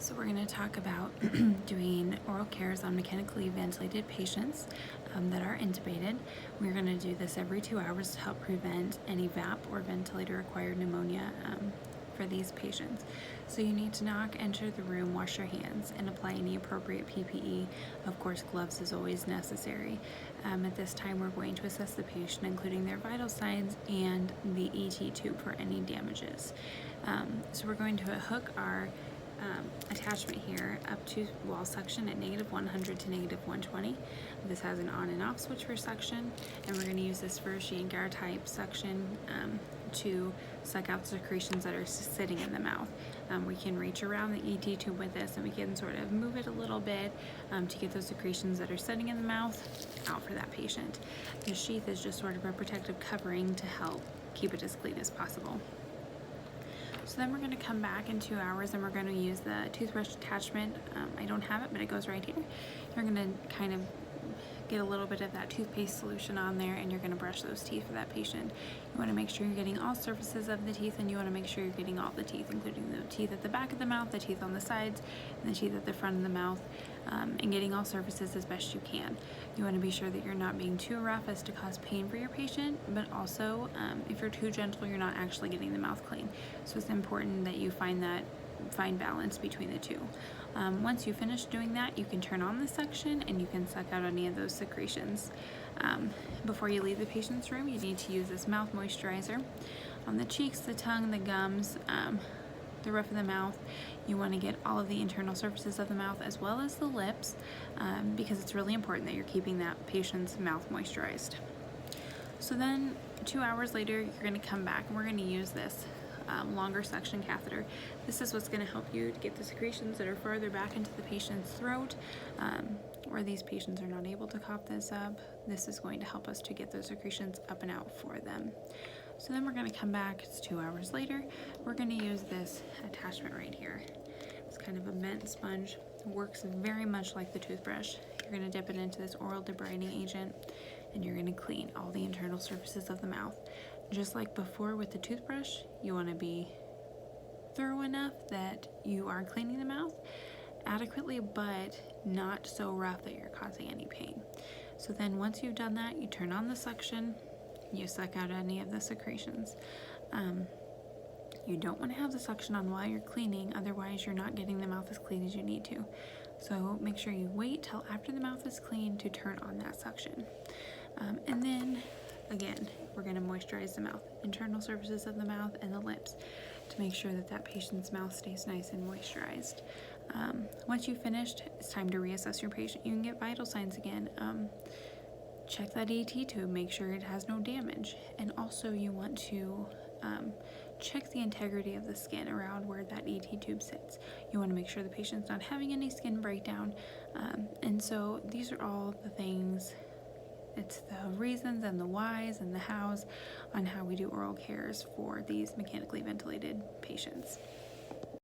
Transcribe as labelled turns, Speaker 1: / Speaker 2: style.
Speaker 1: So we're going to talk about doing oral cares on mechanically ventilated patients that are intubated. We're going to do this every 2 hours to help prevent any VAP or ventilator-acquired pneumonia for these patients. So you need to knock, enter the room, wash your hands, and apply any appropriate PPE. Of course, gloves is always necessary. At this time, we're going to assess the patient, including their vital signs and the ET tube for any damages. So we're going to hook our attachment here up to wall suction at -100 to -120. This has an on and off switch for suction, and we're going to use this for Shankar type suction to suck out secretions that are sitting in the mouth. We can reach around the ET tube with this, and we can sort of move it a little bit to get those secretions that are sitting in the mouth out for that patient. The sheath is just sort of a protective covering to help keep it as clean as possible. So then we're going to come back in 2 hours and we're going to use the toothbrush attachment. I don't have it, but it goes right here. You're going to kind of get a little bit of that toothpaste solution on there, and you're going to brush those teeth for that patient. You want to make sure you're getting all surfaces of the teeth, and you want to make sure you're getting all the teeth, including the teeth at the back of the mouth, the teeth on the sides, and the teeth at the front of the mouth, and getting all surfaces as best you can. You want to be sure that you're not being too rough as to cause pain for your patient, but also if you're too gentle, you're not actually getting the mouth clean. So it's important that you find that fine balance between the two. Once you finish doing that, you can turn on the suction and you can suck out any of those secretions. Before you leave the patient's room, you need to use this mouth moisturizer on the cheeks, the tongue, the gums, the roof of the mouth. You want to get all of the internal surfaces of the mouth as well as the lips, because it's really important that you're keeping that patient's mouth moisturized. So then 2 hours later, you're going to come back and we're going to use this longer suction catheter. This is what's going to help you to get the secretions that are farther back into the patient's throat, where these patients are not able to cough this up. This is going to help us to get those secretions up and out for them. So then we're going to come back, it's 2 hours later, we're going to use this attachment right here. It's kind of a bent sponge. It works very much like the toothbrush. You're going to dip it into this oral debriding agent, and you're going to clean all the internal surfaces of the mouth. Just like before with the toothbrush, you want to be thorough enough that you are cleaning the mouth adequately, but not so rough that you're causing any pain. So then once you've done that, you turn on the suction, you suck out any of the secretions. You don't want to have the suction on while you're cleaning, otherwise you're not getting the mouth as clean as you need to. So make sure you wait till after the mouth is clean to turn on that suction. And then again, we're going to moisturize the mouth, internal surfaces of the mouth and the lips, to make sure that that patient's mouth stays nice and moisturized. Once you've finished, it's time to reassess your patient. You can get vital signs again. Check that ET tube, make sure it has no damage. And also you want to check the integrity of the skin around where that ET tube sits. You want to make sure the patient's not having any skin breakdown. And so these are all the things. It's the reasons and the whys and the hows on how we do oral cares for these mechanically ventilated patients.